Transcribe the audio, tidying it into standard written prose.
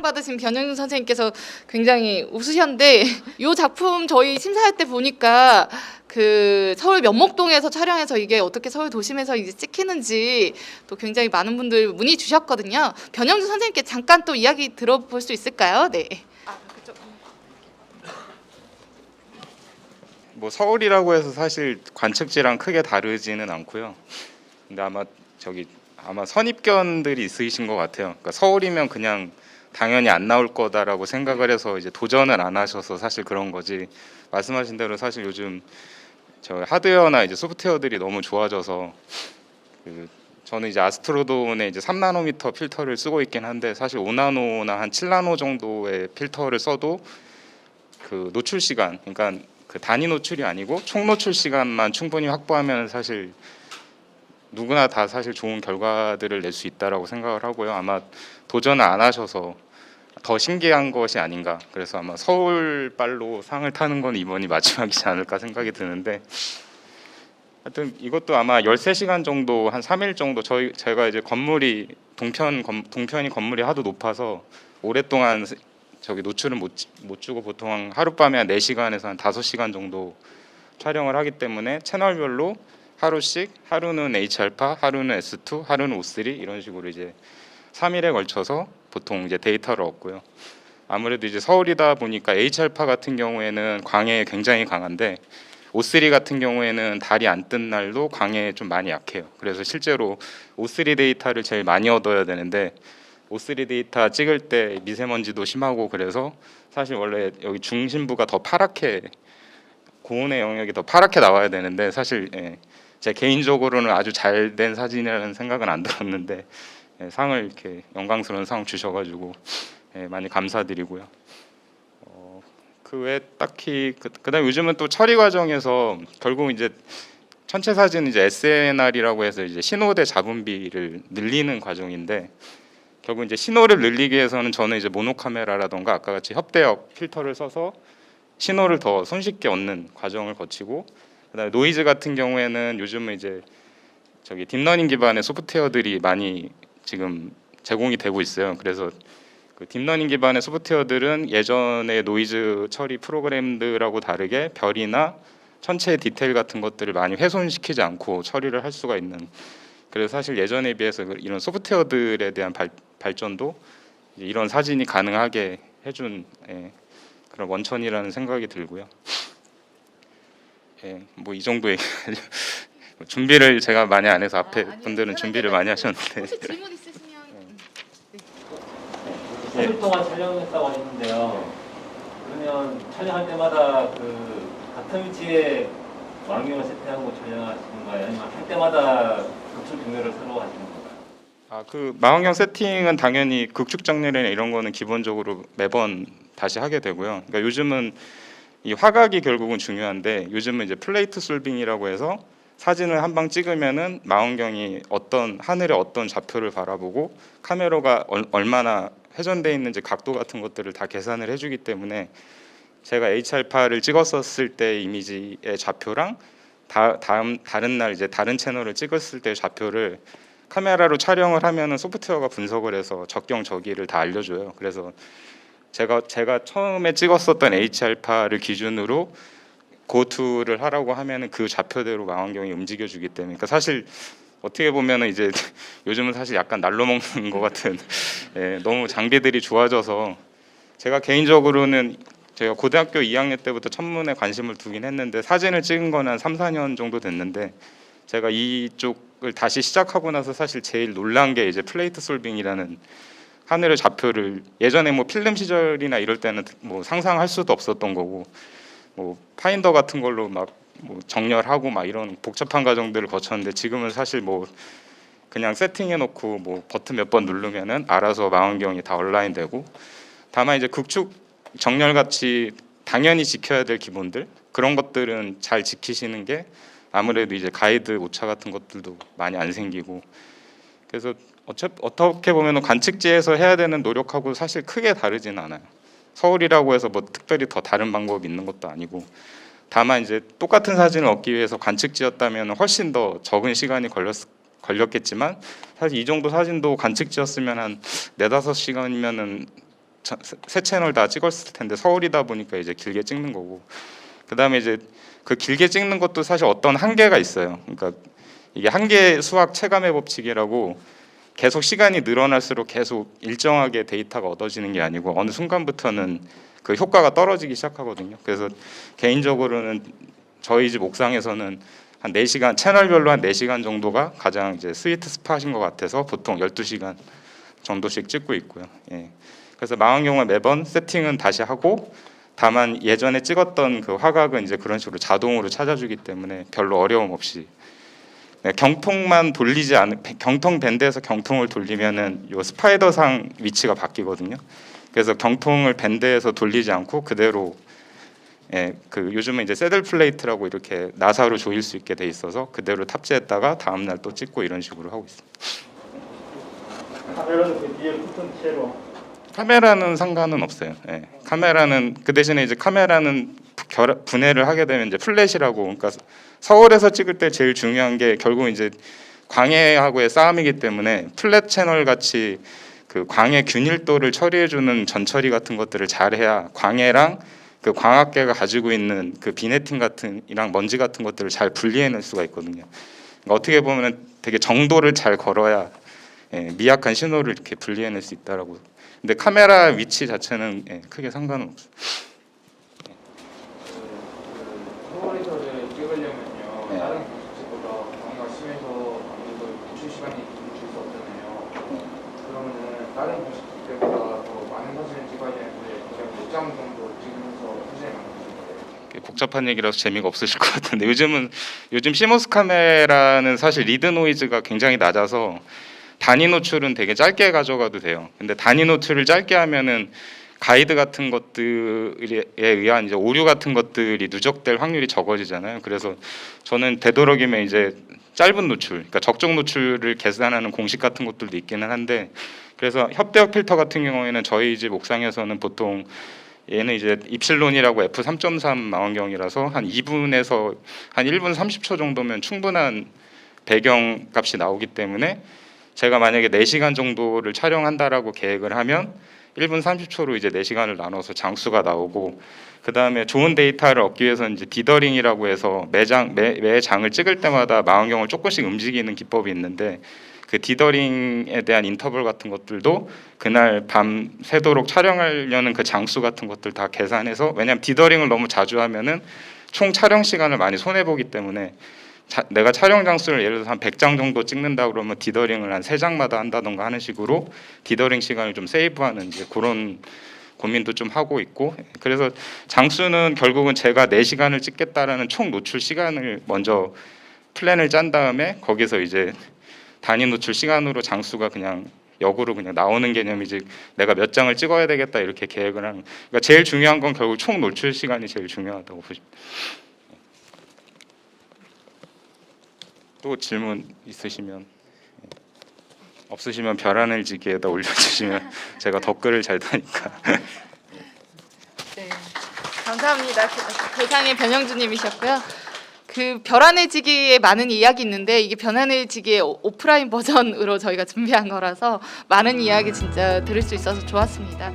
받으신 변영준 선생님께서 굉장히 웃으셨는데 이 작품 저희 심사할 때 보니까 그 서울 면목동에서 촬영해서 이게 어떻게 서울 도심에서 이제 찍히는지 또 굉장히 많은 분들 문의 주셨거든요. 변영준 선생님께 잠깐 또 이야기 들어볼 수 있을까요? 네. 그쪽. 뭐 서울이라고 해서 사실 관측지랑 크게 다르지는 않고요. 근데 아마 선입견들이 있으신 것 같아요. 그러니까 서울이면 그냥 당연히 안 나올 거다라고 생각을 해서 이제 도전을 안 하셔서 사실 그런 거지. 말씀하신 대로 사실 요즘 저 하드웨어나 이제 소프트웨어들이 너무 좋아져서 저는 이제 아스트로돈의 이제 3나노미터 필터를 쓰고 있긴 한데 사실 5나노나 한 7나노 정도의 필터를 써도 그 노출 시간, 그러니까 그 단위 노출이 아니고 총 노출 시간만 충분히 확보하면 사실 누구나 다 사실 좋은 결과들을 낼 수 있다라고 생각을 하고요. 아마 도전을 안 하셔서 더 신기한 것이 아닌가. 그래서 아마 서울발로 상을 타는 건 이번이 마지막이지 않을까 생각이 드는데, 하여튼 이것도 아마 13시간 정도, 한 3일 정도 제가 이제 건물이 동편이 건물이 하도 높아서 오랫동안 저기 노출을 못 주고 보통 하룻밤에 한 4시간에서 한 5시간 정도 촬영을 하기 때문에 채널별로 하루씩, 하루는 H알파, 하루는 S2, 하루는 O3 이런 식으로 이제 3일에 걸쳐서 보통 이제 데이터를 얻고요. 아무래도 이제 서울이다 보니까 H알파 같은 경우에는 광해에 굉장히 강한데 O3 같은 경우에는 달이 안 뜬 날도 광해에 좀 많이 약해요. 그래서 실제로 O3 데이터를 제일 많이 얻어야 되는데 O3 데이터 찍을 때 미세먼지도 심하고 그래서 사실 원래 여기 중심부가 더 파랗게 고온의 영역이 더 파랗게 나와야 되는데 사실 제 개인적으로는 아주 잘 된 사진이라는 생각은 안 들었는데 상을 이렇게 영광스러운 상 주셔가지고 많이 감사드리고요. 그 외에 딱히 그다음 요즘은 또 처리 과정에서 결국 이제 전체 사진 이제 SNR이라고 해서 이제 신호대 잡음비를 늘리는 과정인데 결국 이제 신호를 늘리기 위해서는 저는 이제 모노 카메라라던가 아까 같이 협대역 필터를 써서 신호를 더 손쉽게 얻는 과정을 거치고 그다음에 노이즈 같은 경우에는 요즘은 이제 저기 딥러닝 기반의 소프트웨어들이 많이 지금 제공이 되고 있어요. 그래서 그 딥러닝 기반의 소프트웨어들은 예전의 노이즈 처리 프로그램들하고 다르게 별이나 천체의 디테일 같은 것들을 많이 훼손시키지 않고 처리를 할 수가 있는. 그래서 사실 예전에 비해서 이런 소프트웨어들에 대한 발전도 이런 사진이 가능하게 해준 그런 원천이라는 생각이 들고요. 뭐 이 정도의 준비를 제가 많이 안 해서 앞에 분들은 준비를 많이 하셨는데. 혹시 질문 있으시면 3일 동안 촬영했다고 하셨는데요. 그러면 촬영할 때마다 그 같은 위치에 망원경을 세팅하고 촬영하시는 거예요? 아니면 할 때마다 극출 경로를 새로 하시는 건가요? 그 망원경 세팅은 당연히 극축 정렬이나 이런 거는 기본적으로 매번 다시 하게 되고요. 그러니까 요즘은 이 화각이 결국은 중요한데 요즘은 이제 플레이트 솔빙이라고 해서 사진을 한 방 찍으면은 망원경이 하늘의 어떤 좌표를 바라보고 카메라가 얼마나 회전되어 있는지 각도 같은 것들을 다 계산을 해주기 때문에 제가 H알파를 찍었었을 때 이미지의 좌표랑 다른 날 이제 다른 채널을 찍었을 때 좌표를 카메라로 촬영을 하면은 소프트웨어가 분석을 해서 적경 저기를 다 알려줘요. 그래서 제가 처음에 찍었었던 H알파를 기준으로 고투를 하라고 하면은 그 좌표대로 망원경이 움직여주기 때문에, 그러니까 사실 어떻게 보면은 이제 요즘은 사실 약간 날로 먹는 것 같은 너무 장비들이 좋아져서 제가 개인적으로는 제가 고등학교 2학년 때부터 천문에 관심을 두긴 했는데 사진을 찍은 건 한 3, 4년 정도 됐는데 제가 이쪽을 다시 시작하고 나서 사실 제일 놀란 게 이제 플레이트 솔빙이라는 하늘의 좌표를 예전에 뭐 필름 시절이나 이럴 때는 뭐 상상할 수도 없었던 거고 뭐 파인더 같은 걸로 막 뭐 정렬하고 막 이런 복잡한 과정들을 거쳤는데 지금은 사실 뭐 그냥 세팅해 놓고 뭐 버튼 몇 번 누르면은 알아서 망원경이 다 온라인 되고, 다만 이제 극축 정렬 같이 당연히 지켜야 될 기본들 그런 것들은 잘 지키시는 게 아무래도 이제 가이드 오차 같은 것들도 많이 안 생기고, 그래서 어떻게 보면 관측지에서 해야 되는 노력하고 사실 크게 다르지는 않아요. 서울이라고 해서 뭐 특별히 더 다른 방법이 있는 것도 아니고, 다만 이제 똑같은 사진을 얻기 위해서 관측지였다면 훨씬 더 적은 시간이 걸렸겠지만 사실 이 정도 사진도 관측지였으면 한 4, 5시간이면은 세 채널 다 찍었을 텐데 서울이다 보니까 이제 길게 찍는 거고, 그다음에 이제 그 길게 찍는 것도 사실 어떤 한계가 있어요. 그러니까 이게 한계 수학 체감의 법칙이라고 계속 시간이 늘어날수록 계속 일정하게 데이터가 얻어지는 게 아니고 어느 순간부터는 그 효과가 떨어지기 시작하거든요. 그래서 개인적으로는 저희 집 옥상에서는 한 4시간, 채널별로 한 4시간 정도가 가장 이제 스위트 스팟인 것 같아서 보통 12시간 정도씩 찍고 있고요. 예. 그래서 망원경을 매번 세팅은 다시 하고, 다만 예전에 찍었던 그 화각은 이제 그런 식으로 자동으로 찾아주기 때문에 별로 어려움 없이, 네, 경통만 돌리지 않은, 경통 밴드에서 경통을 돌리면은 요 스파이더상 위치가 바뀌거든요. 그래서 경통을 밴드에서 돌리지 않고 그대로, 예, 그 요즘은 이제 새들 플레이트라고 이렇게 나사로 조일 수 있게 돼 있어서 그대로 탑재했다가 다음 날 또 찍고 이런 식으로 하고 있습니다. 카메라는 그 뒤에 붙은 채로. 카메라는 상관은 없어요. 예. 카메라는 그 대신에 이제 카메라는 분해를 하게 되면 이제 플랫이라고, 그러니까 서울에서 찍을 때 제일 중요한 게 결국 이제 광해하고의 싸움이기 때문에 플랫 채널 같이 그 광해 균일도를 처리해주는 전처리 같은 것들을 잘해야 광해랑 그 광학계가 가지고 있는 그 비네팅 같은 이랑 먼지 같은 것들을 잘 분리해낼 수가 있거든요. 그러니까 어떻게 보면 되게 정도를 잘 걸어야, 예, 미약한 신호를 이렇게 분리해낼 수 있다라고. 근데 카메라 위치 자체는, 예, 크게 상관은 없어요. 서울에서를 찍으려면요, 네. 다른 곳보다 광해가 심해서 아무래도 노출 시간이 줄 수 없잖아요. 그러면은 다른 곳 때보다 더 많은 사진을 찍어야 되는데 그냥 몇 장 정도 찍으면서 사진을 만드는 거예요. 복잡한 얘기라서 재미가 없으실 것 같은데, 요즘 시모스 카메라는 사실 리드 노이즈가 굉장히 낮아서 단위 노출은 되게 짧게 가져가도 돼요. 근데 단위 노출을 짧게 하면은 가이드 같은 것들에 의한 이제 오류 같은 것들이 누적될 확률이 적어지잖아요. 그래서 저는 되도록이면 이제 짧은 노출, 그러니까 적정 노출을 계산하는 공식 같은 것들도 있기는 한데, 그래서 협대역 필터 같은 경우에는 저희 집 옥상에서는 보통 얘는 이제 입실론이라고 f3.3 망원경이라서 한 2분에서 한 1분 30초 정도면 충분한 배경 값이 나오기 때문에, 제가 만약에 4시간 정도를 촬영한다라고 계획을 하면 1분 30초로 이제 4시간을 나눠서 장수가 나오고, 그 다음에 좋은 데이터를 얻기 위해서 이제 디더링이라고 해서 매 장을 찍을 때마다 망원경을 조금씩 움직이는 기법이 있는데, 그 디더링에 대한 인터벌 같은 것들도 그날 밤 새도록 촬영하려는 그 장수 같은 것들 다 계산해서, 왜냐하면 디더링을 너무 자주 하면은 총 촬영 시간을 많이 손해 보기 때문에, 내가 촬영 장수를 예를 들어서 한 100장 정도 찍는다 그러면 디더링을 한 3장마다 한다던가 하는 식으로 디더링 시간을 좀 세이브하는 이제 그런 고민도 좀 하고 있고, 그래서 장수는 결국은 제가 4시간을 찍겠다라는 총 노출 시간을 먼저 플랜을 짠 다음에 거기서 이제 단위 노출 시간으로 장수가 그냥 역으로 그냥 나오는 개념이지, 내가 몇 장을 찍어야 되겠다 이렇게 계획을 하는. 그러니까 제일 중요한 건 결국 총 노출 시간이 제일 중요하다고 보십니다. 또 질문 있으시면, 없으시면 별하늘지기에다 올려주시면 제가 댓글을 잘 다니까. 네, 감사합니다. 대상의 변영주님이셨고요. 그 별하늘지기에 많은 이야기 있는데 이게 별하늘지기의 오프라인 버전으로 저희가 준비한 거라서 많은 이야기 진짜 들을 수 있어서 좋았습니다.